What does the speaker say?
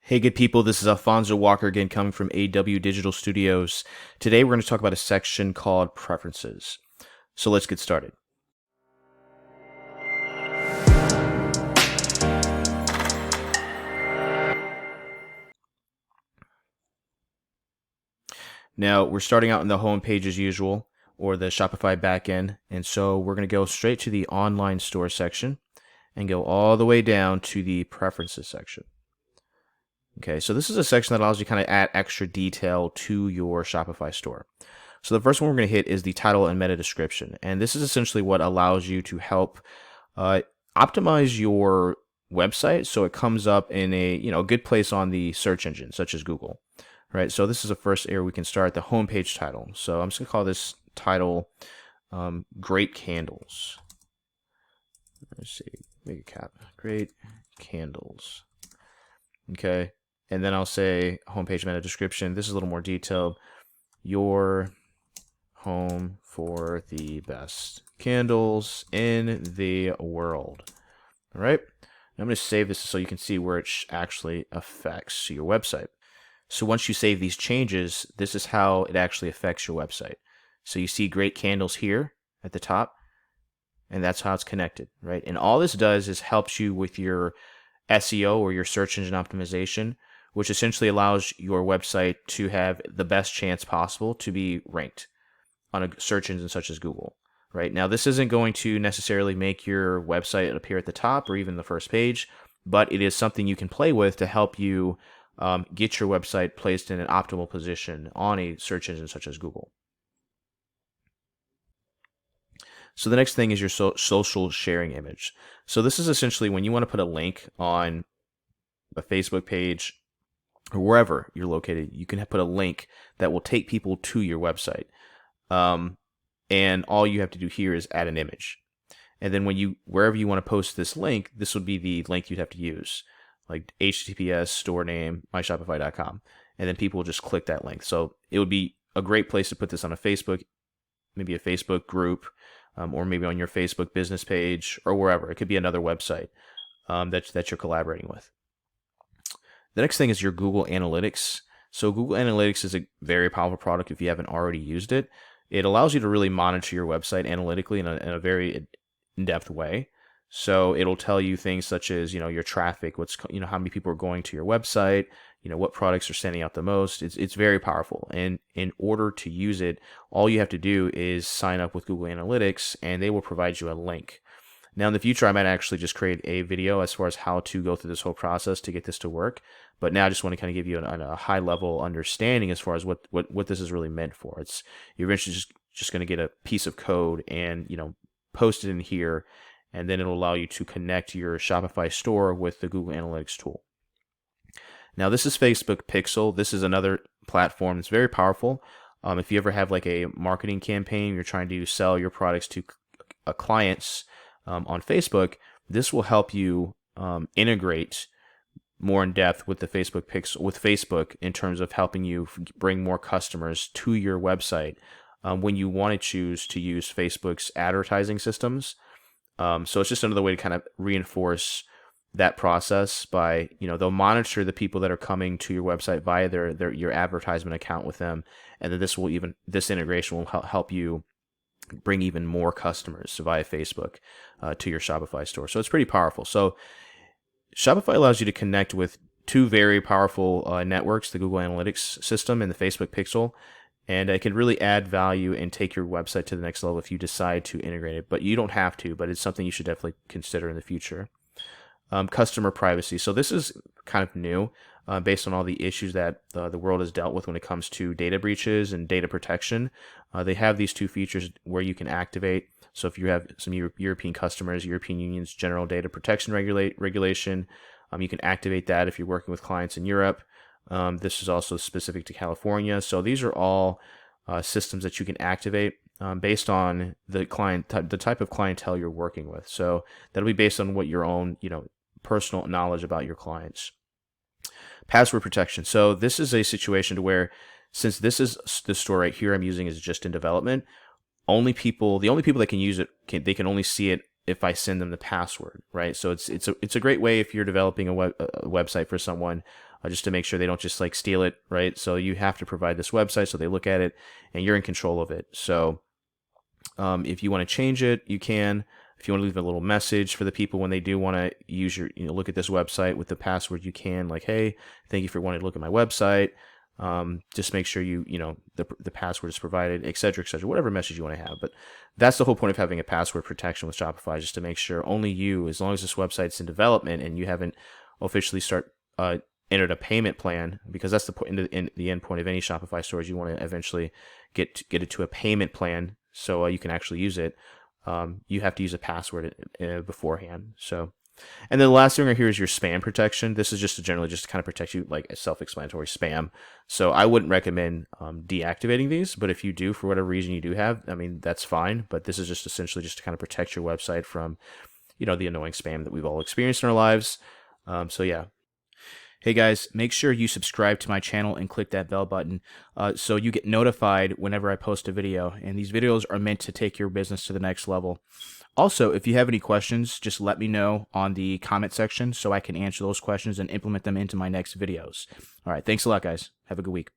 Hey, good people, this is Alfonso Walker again coming from AW Digital Studios. Today we're going to talk about a section called Preferences. So let's get started. Now we're starting out in the home page as usual, or the Shopify backend, and so we're going to go straight to the online store section and go all the way down to the Preferences section. Okay, so this is a section that allows you to kind of add extra detail to your Shopify store. So the first one we're going to hit is the title and meta description, and this is essentially what allows you to help optimize your website so it comes up in a good place on the search engine, such as Google. Right, so this is the first area we can start, the homepage title. So I'm just going to call this title Great Candles. Let's see, make a cap. Great Candles. Okay, and then I'll say homepage meta description. This is a little more detailed. Your home for the best candles in the world. All right, I'm going to save this so you can see where it actually affects your website. So once you save these changes, this is how it actually affects your website. So you see Great Candles here at the top, and that's how it's connected, right? And all this does is helps you with your SEO or your search engine optimization, which essentially allows your website to have the best chance possible to be ranked on a search engine such as Google, right? Now, this isn't going to necessarily make your website appear at the top or even the first page, but it is something you can play with to help you get your website placed in an optimal position on a search engine such as Google. So the next thing is your social sharing image. So this is essentially when you want to put a link on a Facebook page or wherever you're located, you can put a link that will take people to your website. And all you have to do here is add an image. And then wherever you want to post this link, this would be the link you'd have to use, like HTTPS store name myshopify.com, and then people will just click that link. So it would be a great place to put this on a Facebook, maybe a Facebook group, or maybe on your Facebook business page or wherever. It could be another website that you're collaborating with. The next thing is your Google Analytics. So Google Analytics is a very powerful product if you haven't already used it. It allows you to really monitor your website analytically in a very in-depth way. So it'll tell you things such as, your traffic, how many people are going to your website, what products are standing out the most. It's very powerful. And in order to use it, all you have to do is sign up with Google Analytics and they will provide you a link. Now in the future, I might actually just create a video as far as how to go through this whole process to get this to work. But now I just want to kind of give you a high level understanding as far as what this is really meant for. You're eventually just going to get a piece of code and, post it in here, and then it'll allow you to connect your Shopify store with the Google Analytics tool. Now this is Facebook Pixel. This is another platform that's very powerful. If you ever have like a marketing campaign, you're trying to sell your products to clients on Facebook, this will help you integrate more in depth with the Facebook Pixel, with Facebook, in terms of helping you bring more customers to your website when you want to choose to use Facebook's advertising systems. So it's just another way to kind of reinforce that process by, they'll monitor the people that are coming to your website via your advertisement account with them, and then this integration will help you bring even more customers via Facebook to your Shopify store. So it's pretty powerful. So Shopify allows you to connect with two very powerful networks, the Google Analytics system and the Facebook Pixel, and it can really add value and take your website to the next level if you decide to integrate it. But you don't have to, but it's something you should definitely consider in the future. Customer privacy. So this is kind of new based on all the issues that the world has dealt with when it comes to data breaches and data protection. They have these two features where you can activate. So if you have some European customers, European Union's General Data Protection Regulation, you can activate that if you're working with clients in Europe. This is also specific to California. So these are all systems that you can activate based on the type of clientele you're working with. So that'll be based on what your own, personal knowledge about your clients. Password protection. So this is a situation to where, since this is the store right here I'm using is just in development, the only people that can use it, they can only see it if I send them the password, right? So it's a great way if you're developing a website for someone just to make sure they don't just like steal it, right? So you have to provide this website so they look at it and you're in control of it. So if you want to change it, you can. If you want to leave a little message for the people when they do want to use your, look at this website with the password, you can, like, hey, thank you for wanting to look at my website. Just make sure the password is provided, et cetera, whatever message you want to have. But that's the whole point of having a password protection with Shopify, just to make sure only you, as long as this website's in development and you haven't officially entered a payment plan, because that's the point, in the end point of any Shopify stores, you want to eventually get it to a payment plan so you can actually use it. You have to use a password beforehand. So, and then the last thing right here is your spam protection. This is just generally just to kind of protect you, like a self-explanatory spam. So I wouldn't recommend deactivating these, but if you do, for whatever reason you do have, I mean, that's fine. But this is just essentially just to kind of protect your website from, the annoying spam that we've all experienced in our lives. So yeah. Hey guys, make sure you subscribe to my channel and click that bell button so you get notified whenever I post a video. And these videos are meant to take your business to the next level. Also, if you have any questions, just let me know on the comment section so I can answer those questions and implement them into my next videos. All right, thanks a lot, guys. Have a good week.